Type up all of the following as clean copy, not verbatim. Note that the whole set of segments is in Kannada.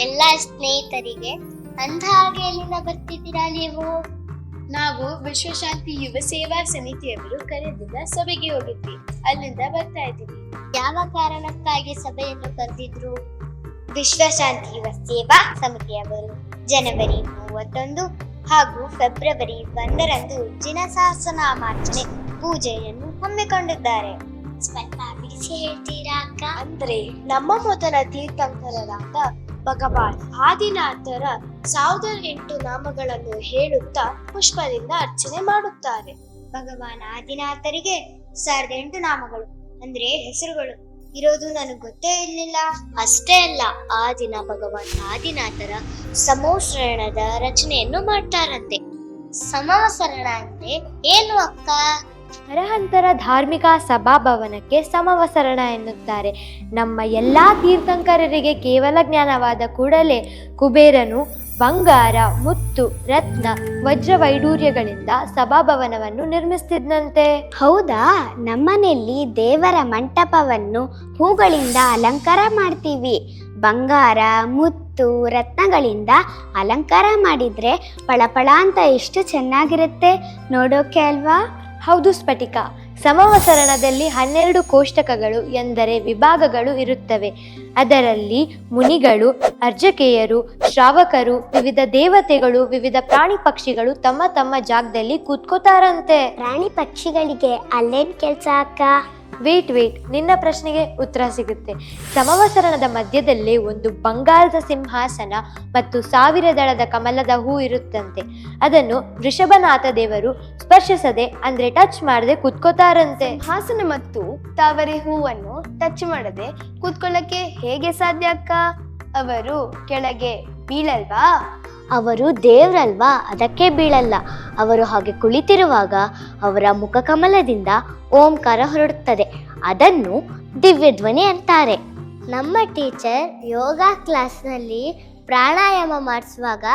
ಎಲ್ಲ ಸ್ನೇಹಿತರಿಗೆ. ಅಂದ ಹಾಗೆ ಎಲ್ಲಿಂದ ಬರ್ತಿದ್ದೀರಾ ನೀವು? ನಾವು ವಿಶ್ವಶಾಂತಿ ಯುವ ಸೇವಾ ಸಮಿತಿಯವರು ಕರೆದಿದ್ದ ಸಭೆಗೆ ಹೋಗಿದ್ವಿ, ಅಲ್ಲಿಂದ ಬರ್ತಾ ಇದ್ದೀವಿ. ಯಾವ ಕಾರಣಕ್ಕಾಗಿ ಸಭೆಯನ್ನು ಕರೆದಿದ್ರು? ವಿಶ್ವಶಾಂತಿ ಯುವ ಸೇವಾ ಸಮಿತಿಯವರು ಜನವರಿ 31 ಹಾಗೂ ಫೆಬ್ರವರಿ 1ರಂದು ಜಿನಸಹಸ್ರನಾಮಾರ್ಚನೆ ಪೂಜೆಯನ್ನು ಹಮ್ಮಿಕೊಂಡಿದ್ದಾರೆ. ಸ್ವಲ್ಪ ಬಿಡಿಸಿ ಹೇಳ್ತೀರಾ ಅಕ್ಕ? ಅಂದ್ರೆ ನಮ್ಮ ಮೊದಲ ತೀರ್ಥಂಕರರಾದ ಭಗವಾನ್ ಆದಿನಾಥರ 1008 ನಾಮಗಳನ್ನು ಹೇಳುತ್ತಾ ಪುಷ್ಪದಿಂದ ಅರ್ಚನೆ ಮಾಡುತ್ತಾರೆ. ಭಗವಾನ್ ಆದಿನಾಥರಿಗೆ 1008 ನಾಮಗಳು ಅಂದ್ರೆ ಹೆಸರುಗಳು ಇರೋದು ನನಗೆ ಗೊತ್ತೇ ಇರಲಿಲ್ಲ. ಅಷ್ಟೇ ಅಲ್ಲ, ಆ ದಿನ ಭಗವಾನ್ ಆದಿನಾಥರ ಸಮವಸರಣದ ರಚನೆಯನ್ನು ಮಾಡ್ತಾರಂತೆ. ಸಮವಸರಣ ಅಂದ್ರೆ ಏನು ಅಕ್ಕ? ಅರಹಂತರ ಧಾರ್ಮಿಕ ಸಭಾಭವನಕ್ಕೆ ಸಮವಸರಣ ಎನ್ನುತ್ತಾರೆ. ನಮ್ಮ ಎಲ್ಲಾ ತೀರ್ಥಂಕರರಿಗೆ ಕೇವಲ ಜ್ಞಾನವಾದ ಕೂಡಲೇ ಕುಬೇರನು ಬಂಗಾರ, ಮುತ್ತು, ರತ್ನ, ವಜ್ರ ವೈಡೂರ್ಯಗಳಿಂದ ಸಭಾಭವನವನ್ನು ನಿರ್ಮಿಸ್ತಿದ್ನಂತೆ. ಹೌದಾ? ನಮ್ಮನೆಯಲ್ಲಿ ದೇವರ ಮಂಟಪವನ್ನು ಹೂಗಳಿಂದ ಅಲಂಕಾರ ಮಾಡ್ತೀವಿ. ಬಂಗಾರ, ಮುತ್ತು, ರತ್ನಗಳಿಂದ ಅಲಂಕಾರ ಮಾಡಿದ್ರೆ ಪಳಪಳ ಅಂತ ಎಷ್ಟು ಚೆನ್ನಾಗಿರುತ್ತೆ ನೋಡೋಕೆ ಅಲ್ವಾ? ಹೌದು ಸ್ಫಟಿಕ. ಸಮವಸರಣದಲ್ಲಿ 12 ಕೋಷ್ಟಕಗಳು ಎಂದರೆ ವಿಭಾಗಗಳು ಇರುತ್ತವೆ. ಅದರಲ್ಲಿ ಮುನಿಗಳು, ಅರ್ಜಕೇಯರು, ಶ್ರಾವಕರು, ವಿವಿಧ ದೇವತೆಗಳು, ವಿವಿಧ ಪ್ರಾಣಿ ಪಕ್ಷಿಗಳು ತಮ್ಮ ತಮ್ಮ ಜಾಗದಲ್ಲಿ ಕೂತ್ಕೋತಾರಂತೆ. ಪ್ರಾಣಿ ಪಕ್ಷಿಗಳಿಗೆ ಅಲ್ಲೇನ್ ಕೆಲ್ಸ ಅಕ್ಕ? ವೇಟ್ ನಿನ್ನ ಪ್ರಶ್ನೆಗೆ ಉತ್ತರ ಸಿಗುತ್ತೆ. ಸಮವಸರಣದ ಮಧ್ಯದಲ್ಲೇ ಒಂದು ಬಂಗಾರದ ಸಿಂಹಾಸನ ಮತ್ತು 1000 ದಳದ ಕಮಲದ ಹೂ ಇರುತ್ತಂತೆ. ಅದನ್ನು ವೃಷಭನಾಥ ದೇವರು ಸ್ಪರ್ಶಿಸದೆ ಅಂದ್ರೆ ಟಚ್ ಮಾಡದೆ ಕೂತ್ಕೋತಾರಂತೆ. ಹಾಸನ ಮತ್ತು ತಾವರೆ ಹೂವನ್ನು ಟಚ್ ಮಾಡದೆ ಕೂತ್ಕೊಳ್ಳಕ್ಕೆ ಹೇಗೆ ಸಾಧ್ಯ ಅಕ್ಕ? ಅವರು ಕೆಳಗೆ ಬೀಳಲ್ವಾ? ಅವರು ದೇವ್ರಲ್ವಾ, ಅದಕ್ಕೆ ಬೀಳಲ್ಲ. ಅವರು ಹಾಗೆ ಕುಳಿತಿರುವಾಗ ಅವರ ಮುಖಕಮಲದಿಂದ ಓಂಕಾರ ಹೊರಡುತ್ತದೆ. ಅದನ್ನು ದಿವ್ಯಧ್ವನಿ ಅಂತಾರೆ. ನಮ್ಮ ಟೀಚರ್ ಯೋಗ ಕ್ಲಾಸ್ನಲ್ಲಿ ಪ್ರಾಣಾಯಾಮ ಮಾಡಿಸುವಾಗ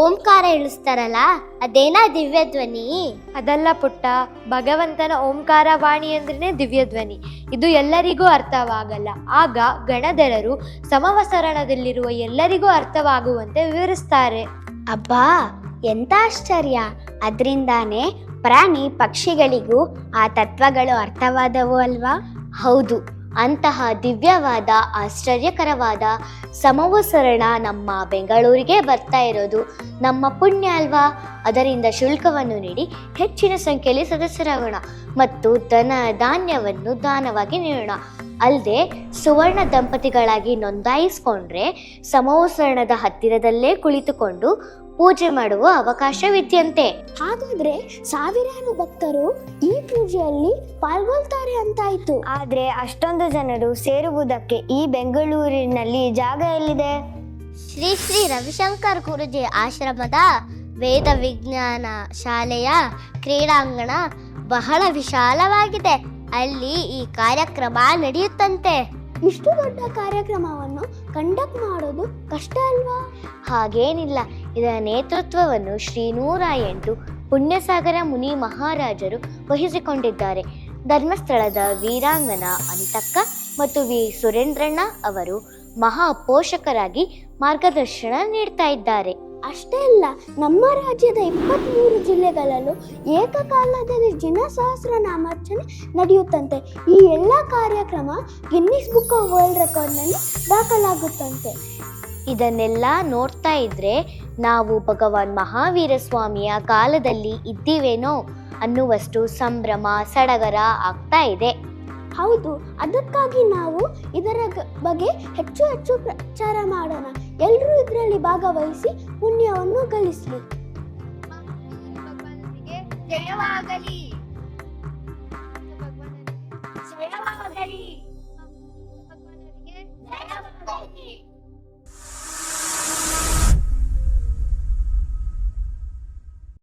ಓಂಕಾರ ಇಳಿಸ್ತಾರಲ್ಲ, ಅದೇನಾ ದಿವ್ಯಧ್ವನಿ? ಅದಲ್ಲ ಪುಟ್ಟ, ಭಗವಂತನ ಓಂಕಾರ ವಾಣಿ ಅಂದ್ರೇನೆ ದಿವ್ಯಧ್ವನಿ. ಇದು ಎಲ್ಲರಿಗೂ ಅರ್ಥವಾಗಲ್ಲ. ಆಗ ಗಣಧರರು ಸಮವಸರಣದಲ್ಲಿರುವ ಎಲ್ಲರಿಗೂ ಅರ್ಥವಾಗುವಂತೆ ವಿವರಿಸ್ತಾರೆ. ಅಬ್ಬಾ, ಎಂತ ಆಶ್ಚರ್ಯ! ಅದರಿಂದಾನೇ ಪ್ರಾಣಿ ಪಕ್ಷಿಗಳಿಗೂ ಆ ತತ್ವಗಳು ಅರ್ಥವಾದವು ಅಲ್ವಾ? ಹೌದು, ಅಂತಹ ದಿವ್ಯವಾದ ಆಶ್ಚರ್ಯಕರವಾದ ಸಮವಸರಣ ನಮ್ಮ ಬೆಂಗಳೂರಿಗೆ ಬರ್ತಾ ಇರೋದು ನಮ್ಮ ಪುಣ್ಯ ಅಲ್ವಾ? ಅದರಿಂದ ಶುಲ್ಕವನ್ನು ನೀಡಿ ಹೆಚ್ಚಿನ ಸಂಖ್ಯೆಯಲ್ಲಿ ಸದಸ್ಯರಾಗೋಣ ಮತ್ತು ಧನ ಧಾನ್ಯವನ್ನು ದಾನವಾಗಿ ನೀಡೋಣ. ಅಲ್ಲದೆ ಸುವರ್ಣ ದಂಪತಿಗಳಾಗಿ ನೋಂದಾಯಿಸ್ಕೊಂಡ್ರೆ ಸಮವಸರಣದ ಹತ್ತಿರದಲ್ಲೇ ಕುಳಿತುಕೊಂಡು ಪೂಜೆ ಮಾಡುವ ಅವಕಾಶವಿದ್ಯಂತೆ. ಹಾಗಾದ್ರೆ ಸಾವಿರಾರು ಭಕ್ತರು ಈ ಪೂಜೆಯಲ್ಲಿ ಪಾಲ್ಗೊಳ್ತಾರೆ ಅಂತಾಯ್ತು. ಆದ್ರೆ ಅಷ್ಟೊಂದು ಜನರು ಸೇರುವುದಕ್ಕೆ ಈ ಬೆಂಗಳೂರಿನಲ್ಲಿ ಜಾಗ ಎಲ್ಲಿದೆ? ಶ್ರೀ ಶ್ರೀ ರವಿಶಂಕರ್ ಗುರುಜಿ ಆಶ್ರಮದ ವೇದ ವಿಜ್ಞಾನ ಶಾಲೆಯ ಕ್ರೀಡಾಂಗಣ ಬಹಳ ವಿಶಾಲವಾಗಿದೆ. ಅಲ್ಲಿ ಈ ಕಾರ್ಯಕ್ರಮ ನಡೆಯುತ್ತಂತೆ. ಇಷ್ಟು ದೊಡ್ಡ ಕಾರ್ಯಕ್ರಮವನ್ನು ಕಂಡಕ್ಟ್ ಮಾಡೋದು ಕಷ್ಟ ಅಲ್ವಾ? ಹಾಗೇನಿಲ್ಲ. ಇದರ ನೇತೃತ್ವವನ್ನು ಶ್ರೀ 108 ಪುಣ್ಯಸಾಗರ ಮುನಿ ಮಹಾರಾಜರು ವಹಿಸಿಕೊಂಡಿದ್ದಾರೆ. ಧರ್ಮಸ್ಥಳದ ವೀರಾಂಗನ ಅಂತಕ್ಕ ಮತ್ತು ವಿ ಸುರೇಂದ್ರಣ್ಣ ಅವರು ಮಹಾ ಪೋಷಕರಾಗಿ ಮಾರ್ಗದರ್ಶನ ನೀಡ್ತಾ ಇದ್ದಾರೆ. ಅಷ್ಟೇ ಅಲ್ಲ, ನಮ್ಮ ರಾಜ್ಯದ 23 ಜಿಲ್ಲೆಗಳಲ್ಲೂ ಏಕಕಾಲದಲ್ಲಿ ಜಿನಸಹಸ್ರನಾಮಾರ್ಚನೆ ನಡೆಯುತ್ತಂತೆ. ಈ ಎಲ್ಲ ಕಾರ್ಯಕ್ರಮ ಗಿನ್ನಿಸ್ ಬುಕ್ ಆಫ್ ವರ್ಲ್ಡ್ ರೆಕಾರ್ಡ್ನಲ್ಲಿ ದಾಖಲಾಗುತ್ತಂತೆ. ಇದನ್ನೆಲ್ಲ ನೋಡ್ತಾ ಇದ್ರೆ ನಾವು ಭಗವಾನ್ ಮಹಾವೀರ ಸ್ವಾಮಿಯ ಕಾಲದಲ್ಲಿ ಇದ್ದೀವೇನೋ ಅನ್ನುವಷ್ಟು ಸಂಭ್ರಮ ಸಡಗರ ಆಗ್ತಾ ಇದೆ. ಹೌದು, ಅದಕ್ಕಾಗಿ ನಾವು ಇದರ ಬಗ್ಗೆ ಹೆಚ್ಚು ಹೆಚ್ಚು ಪ್ರಚಾರ ಮಾಡೋಣ. ಎಲ್ಲರೂ ಇದರಲ್ಲಿ ಭಾಗವಹಿಸಿ ಪುಣ್ಯವನ್ನು ಗಳಿಸಲಿ. ಜಯವಾಗಲಿ. ಜಯವಾಗಲಿ.